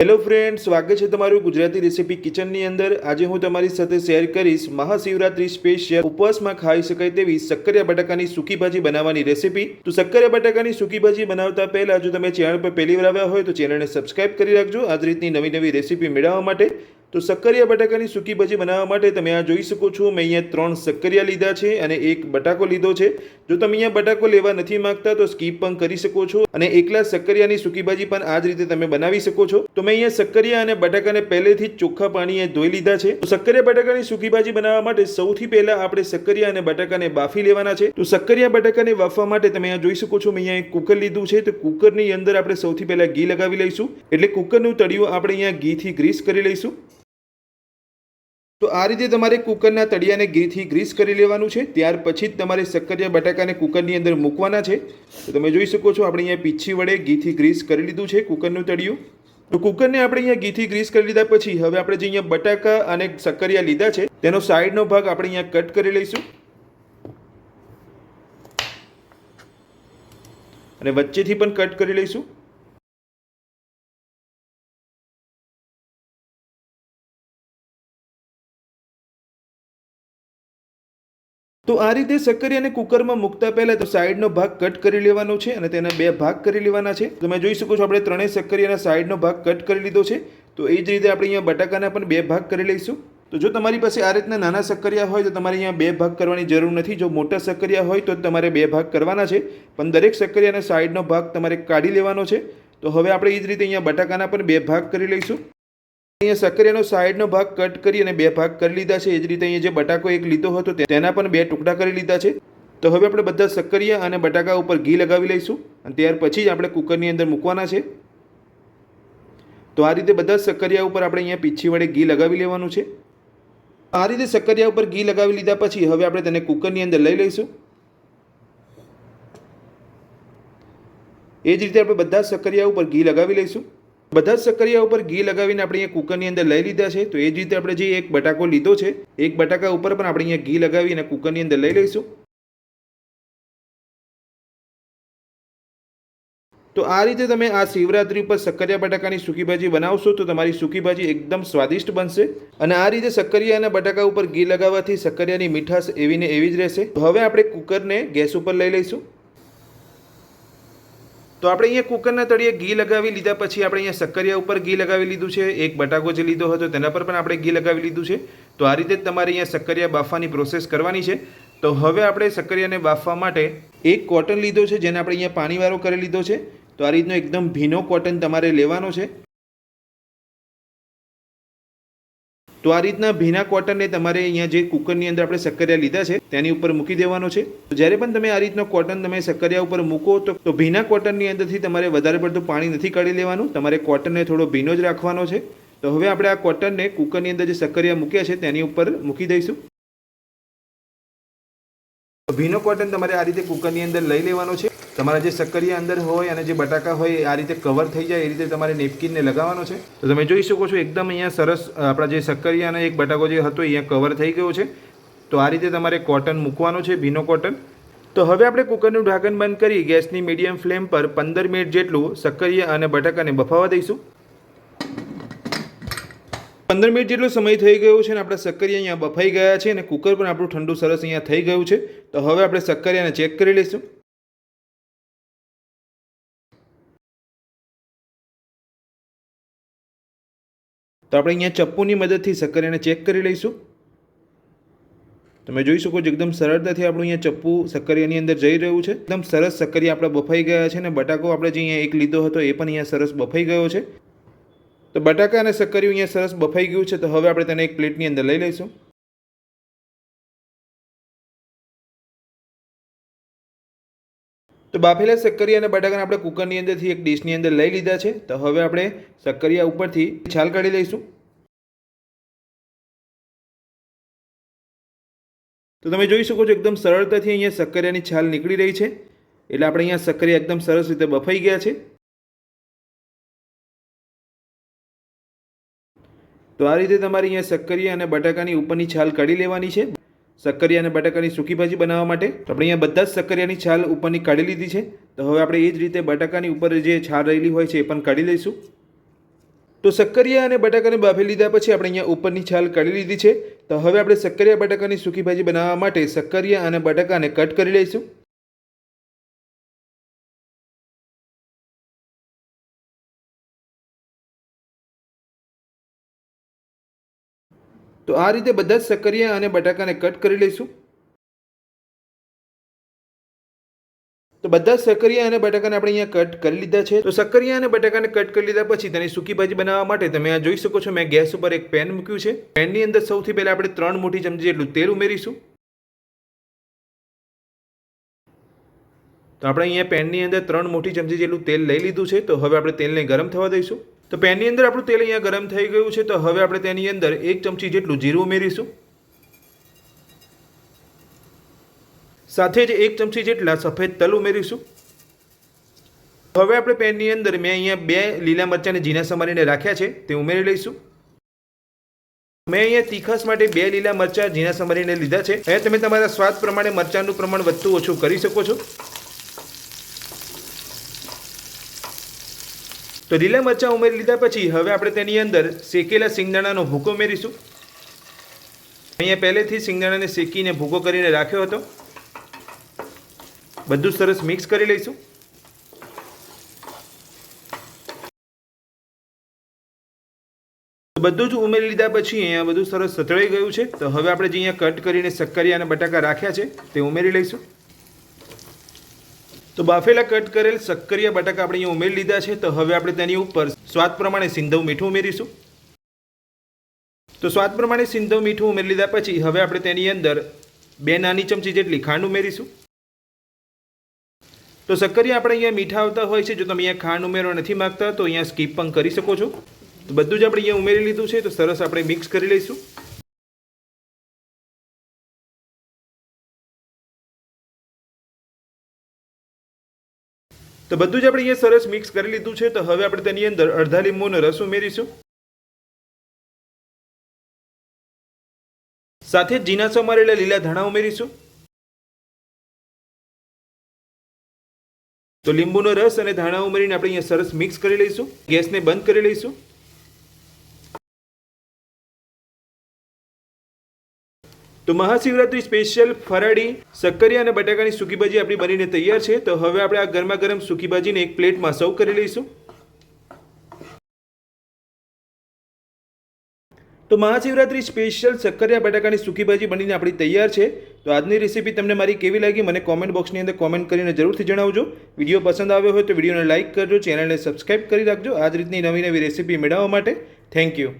Hello friend, સ્વાગત છે તમારું ગુજરાતી રેસીપી કિચનની અંદર। આજે હું તમારી સાથે શેર કરીશ મહાશિવરાત્રી સ્પેશિયલ ઉપવાસમાં ખાઈ શકાય તેવી શક્કરિયા બટાકાની સૂકી ભાજી બનાવવાની રેસીપી। તો શક્કરિયા બટાકાની સૂકી ભાજી બનાવતા પહેલા જો તમે ચેનલ પર પહેલી વાર આવ્યા હોય તો ચેનલને સબસ્ક્રાઇબ કરી રાખજો આ જ રીતની નવી રેસીપી મેળવવા માટે। તો શક્કરિયા બટાકાની સૂકી ભાજી બનાવવા માટે તમે આ જોઈ શકો છો, મેં અહીંયા 3 શક્કરિયા લીધા છે અને એક બટાકો લીધો છે। જો તમે અહીંયા બટાકો લેવા નથી માંગતા તો સ્કીપ પણ કરી શકો છો અને એકલા શક્કરિયાની સૂકી ભાજી પણ આ જ રીતે તમે બનાવી શકો છો। તો મેં અહીંયા શક્કરિયા અને બટાકાને પહેલેથી જ ચોખ્ખા પાણીએ ધોઈ લીધા છે। તો શક્કરિયા બટાકાની સૂકી ભાજી બનાવવા માટે સૌથી પહેલા આપણે શક્કરિયા અને બટાકાને બાફી લેવાના છે। તો શક્કરિયા બટાકાને બાફવા માટે તમે અહીંયા જોઈ શકો છો, મેં અહીંયા એક કુકર લીધું છે। તો કુકરની અંદર આપણે સૌથી પહેલા ઘી લગાવી લઈશું, એટલે કુકરનું તળિયું આપણે અહીંયા ઘીથી ગ્રીસ કરી લઈશું। તો આ રીતે તમારે કુકરના તળિયાને ઘીથી ગ્રીસ કરી લેવાનું છે। ત્યાર પછી જ તમારે શક્કરિયા બટાકાને કુકરની અંદર મૂકવાના છે। તો તમે જોઈ શકો છો, આપણે અહીંયા પીછી વડે ઘીથી ગ્રીસ કરી લીધું છે કુકરનું તળિયું। તો કુકરને આપણે અહીંયા ઘીથી ગ્રીસ કરી લીધા પછી હવે આપણે જે અહીંયા બટાકા અને શક્કરિયા લીધા છે તેનો સાઈડનો ભાગ આપણે અહીંયા કટ કરી લઈશું અને વચ્ચેથી પણ કટ કરી લઈશું। તો આ રીતે શક્કરિયાને કુકરમાં મૂકતા પહેલા તો સાઈડનો ભાગ કટ કરી લેવાનો છે અને તેના બે ભાગ કરી લેવાના છે। તમે જોઈ શકો છો, આપણે ત્રણેય શક્કરિયાના સાઈડનો ભાગ કટ કરી લીધો છે। તો એ જ રીતે આપણે અહીંયા બટાકાના પણ બે ભાગ કરી લઈશું। તો જો તમારી પાસે આ રીતના નાના શક્કરિયા હોય તો તમારે અહીંયા બે ભાગ કરવાની જરૂર નથી। જો મોટા શક્કરિયા હોય તો તમારે બે ભાગ કરવાના છે, પણ દરેક શક્કરિયાના સાઈડનો ભાગ તમારે કાઢી લેવાનો છે। તો હવે આપણે એ જ રીતે અહીંયા બટાકાના પણ બે ભાગ કરી લઈશું। અહીંયા શક્કરિયાનો સાઈડનો ભાગ કટ કરી અને બે ભાગ કરી લીધા છે। એ જ રીતે અહીંયા જે બટાકો એક લીધો હતો તેના પણ બે ટુકડા કરી લીધા છે। તો હવે આપણે બધા શક્કરિયા અને બટાકા ઉપર ઘી લગાવી લઈશું અને ત્યાર પછી જ આપણે કુકરની અંદર મૂકવાના છે। તો આ રીતે બધા શક્કરિયા ઉપર આપણે અહીંયા પીછી વડે ઘી લગાવી લેવાનું છે। આ રીતે શક્કરિયા ઉપર ઘી લગાવી લીધા પછી હવે આપણે તેને કુકરની અંદર લઈ લઈશું। એ જ રીતે આપણે બધા શક્કરિયા ઉપર ઘી લગાવી લઈશું। બધા શક્કરિયા ઉપર ઘી લગાવીને આપણે અહીંયા કુકરની અંદર લઈ લીધા છે। તો એ જ રીતે આપણે જે એક બટાકો લીધો છે, એક બટાકા ઉપર પણ આપણે અહીંયા ઘી લગાવીને કુકરની અંદર લઈ લઈશું। તો આ રીતે તમે આ શિવરાત્રી પર શક્કરિયા બટાકાની સૂકી ભાજી બનાવશો તો તમારી સૂકી ભાજી એકદમ સ્વાદિષ્ટ બનશે। અને આ રીતે શક્કરિયા અને બટાકા ઉપર ઘી લગાવવાથી શક્કરિયાની મીઠાશ એવી ને એવી જ રહેશે। તો હવે આપણે કુકરને ગેસ ઉપર લઈ લઈશું। તો આપણે અહીંયા કુકરના તળિયે ઘી લગાવી લીધા પછી આપણે અહીંયા શક્કરિયા ઉપર ઘી લગાવી લીધું છે। એક બટાકો જે લીધો હતો તેના પર પણ આપણે ઘી લગાવી લીધું છે। તો આ રીતે જ તમારે અહીંયા શક્કરિયા બાફવાની પ્રોસેસ કરવાની છે। તો હવે આપણે શક્કરિયાને બાફવા માટે એક કોટન લીધો છે, જેને આપણે અહીંયા પાણીવાળો કરી લીધો છે। તો આ રીતનો એકદમ ભીનો કોટન તમારે લેવાનો છે। તો આ રીતના ભીના કોટનને તમારે અહીંયા જે કુકરની અંદર આપણે શક્કરિયા લીધા છે તેની ઉપર મૂકી દેવાનો છે। તો જ્યારે પણ તમે આ રીતનો કોટન તમે શક્કરિયા ઉપર મૂકો તો ભીના કોટનની અંદરથી તમારે વધારે પડતું પાણી નથી કાઢી લેવાનું, તમારે કોટનને થોડો ભીનો જ રાખવાનો છે। તો હવે આપણે આ કોટનને કુકરની અંદર જે શક્કરિયા મૂક્યા છે તેની ઉપર મૂકી દઈશું। ભીનો કોટન તમારે આ રીતે કુકરની અંદર લઈ લેવાનો છે। તમારા જે શક્કરિયા અંદર હોય અને જે બટાકા હોય આ રીતે કવર થઈ જાય એ રીતે તમારે નેપકિનને લગાવવાનો છે। તો તમે જોઈ શકો છો, એકદમ અહીંયા સરસ આપણા જે શક્કરિયા અને એક બટાકો જે હતો અહીંયા કવર થઈ ગયો છે। તો આ રીતે તમારે કોટન મૂકવાનો છે, ભીનો કોટન। તો હવે આપણે કુકરનું ઢાંકણ બંધ કરી ગેસની મીડિયમ ફ્લેમ પર 15 મિનિટ જેટલું શક્કરિયા અને બટાકાને બફાવા દઈશું। 15 મિનિટ જેટલો સમય થઈ ગયો છે અને આપણા શક્કરિયા અહીંયા બફાઈ ગયા છે અને કુકર પણ આપણું ઠંડુ સરસ અહીંયા થઈ ગયું છે। તો હવે આપણે શક્કરિયાને ચેક કરી લઈશું। તો આપણે અહીંયા ચપ્પુની મદદથી શક્કરિયાને ચેક કરી લઈશું। તમે જોઈ શકો છો, એકદમ સરળતાથી આપણું અહીંયા ચપ્પુ શક્કરિયાની અંદર જઈ રહ્યું છે। એકદમ સરસ શક્કરિયા આપણા બફાઈ ગયા છે અને બટાકો આપણે જે અહીંયા એક લીધો હતો એ પણ અહીંયા સરસ બફાઈ ગયો છે। તો બટાકા અને શક્કરિયું અહીંયા સરસ બફાઈ ગયું છે। તો હવે આપણે તેને એક પ્લેટની અંદર લઈ લઈશું। તો બાફેલા શક્કરિયા અને બટાકાને આપણે કુકરની અંદરથી એક ડીશની અંદર લઈ લીધા છે। તો હવે આપણે શક્કરિયા ઉપરથી છાલ કાઢી લઈશું। તો તમે જોઈ શકો છો, એકદમ સરળતાથી અહીંયા શક્કરિયાની છાલ નીકળી રહી છે, એટલે આપણે અહીંયા શક્કરિયા એકદમ સરસ રીતે બફાઈ ગયા છે। તો આ રીતે તમારે અહીંયા શક્કરિયા અને બટાકાની ઉપરની છાલ કાઢી લેવાની છે શક્કરિયા અને બટાકાની સૂકી ભાજી બનાવવા માટે। તો આપણે અહીંયા બધા જ શક્કરિયાની છાલ ઉપરની કાઢી લીધી છે। તો હવે આપણે એ જ રીતે બટાકાની ઉપર જે છાલ રહેલી હોય છે એ પણ કાઢી લઈશું। તો સક્કરિયા અને બટાકાને બાફી લીધા પછી આપણે અહીંયા ઉપરની છાલ કાઢી લીધી છે. તો હવે આપણે સક્કરિયા બટાકાની સૂકી ભાજી બનાવવા માટે સક્કરિયા અને બટાકાને કટ કરી લઈશું. તો આ રીતે બધા જ સક્કરિયા અને બટાકાને કટ કરી લઈશું. તો બધા જ સક્કરિયા અને બટાકાને આપણે અહીંયા કટ કરી લીધા છે. તો સક્કરિયા અને બટાકાને કટ કરી લીધા પછી તેની સૂકી ભાજી બનાવવા માટે તમે આ જોઈ શકો છો, મેં ગેસ ઉપર એક પેન મૂક્યું છે. પેનની અંદર સૌથી પહેલા આપણે 3 મોટી ચમચી જેટલું તેલ ઉમેરીશું. તો આપણે અહીંયા પેનની અંદર 3 મોટી ચમચી જેટલું તેલ લઈ લીધું છે. તો હવે આપણે તેલને ગરમ થવા દઈશું. તો પેનની અંદર આપણું તેલ અહીંયા ગરમ થઈ ગયું છે. તો હવે આપણે તેની અંદર 1 ચમચી જેટલું જીરું ઉમેરીશું. સાથે જ 1 ચમચી જેટલા સફેદ તલ ઉમેરીશું. હવે આપણે પેનની અંદર મેં અહીંયા 2 લીલા મરચાંને ઝીણા સમારીને રાખ્યા છે તે ઉમેરી લઈશું. મેં અહીંયા તીખાસ માટે 2 લીલા મરચાં ઝીણા સમારીને લીધા છે. અહીંયા તમે તમારા સ્વાદ પ્રમાણે મરચાંનું પ્રમાણ વધતું ઓછું કરી શકો છો. તો લીલા મરચાં ઉમેરી લીધા પછી હવે આપણે તેની અંદર શેકેલા સિંગદાણાનો ભૂકો ઉમેરીશું. અહીંયા પહેલેથી સિંગદાણાને શેકીને ભૂકો કરીને રાખ્યો હતો. બધું સરસ મિક્સ કરી લઈશું. બધું જ ઉમેરી લીધા પછી અહીંયા બધું સરસ સતળાઈ ગયું છે. તો હવે આપણે જે અહીંયા કટ કરીને સક્કરિયા અને બટાકા રાખ્યા છે તે ઉમેરી લઈશું. તો બાફેલા કટ કરેલ સક્કરિયા બટાકા આપણે અહીંયા ઉમેરી લીધા છે. તો હવે આપણે તેની ઉપર સ્વાદ પ્રમાણે સિંધવ મીઠું ઉમેરીશું. તો સ્વાદ પ્રમાણે સિંધવ મીઠું ઉમેરી લીધા પછી હવે આપણે તેની અંદર 2 નાની ચમચી જેટલી ખાંડ ઉમેરીશું. તો સક્કરિયા આપણે અહીંયા મીઠા આવતા હોય છે. જો તમે અહીંયા ખાંડ ઉમેરવા નથી માંગતા તો અહીંયા સ્કીપ પણ કરી શકો છો. તો બધું જ આપણે અહીંયા ઉમેરી લીધું છે. તો સરસ આપણે મિક્સ કરી લઈશું. તો બધું જ આપણે અહીંયા સરસ મિક્સ કરી લીધું છે. તો હવે આપણે તેની અંદર અડધા લીંબુનો રસ ઉમેરીશું. સાથે જ ઝીણા સમારેલા લીલા ધાણા ઉમેરીશું. તો લીંબુનો રસ અને ધાણા ઉમેરીને આપણે અહીંયા સરસ મિક્સ કરી લઈશું. ગેસને બંધ કરી લઈશું. તો મહાશિવરાત્રી સ્પેશિયલ ફરાળી સક્કરિયા અને બટાકાની સૂકી ભાજી આપણી બનીને તૈયાર છે. તો હવે આપણે આ ગરમા ગરમ સૂકી ભાજીને એક પ્લેટમાં સર્વ કરી લઈશું. તો મહાશિવરાત્રી સ્પેશિયલ સક્કરિયા બટાકાની સૂકી ભાજી બનીને આપણી તૈયાર છે. તો આજની રેસીપી તમને મારી કેવી લાગી મને કોમેન્ટ બોક્સની અંદર કોમેન્ટ કરીને જરૂરથી જણાવજો. વિડીયો પસંદ આવ્યો હોય તો વિડીયોને લાઇક કરજો, ચેનલને સબસ્ક્રાઇબ કરી રાખજો આ જ રીતની નવી નવી રેસીપી મેળવવા માટે. Thank you.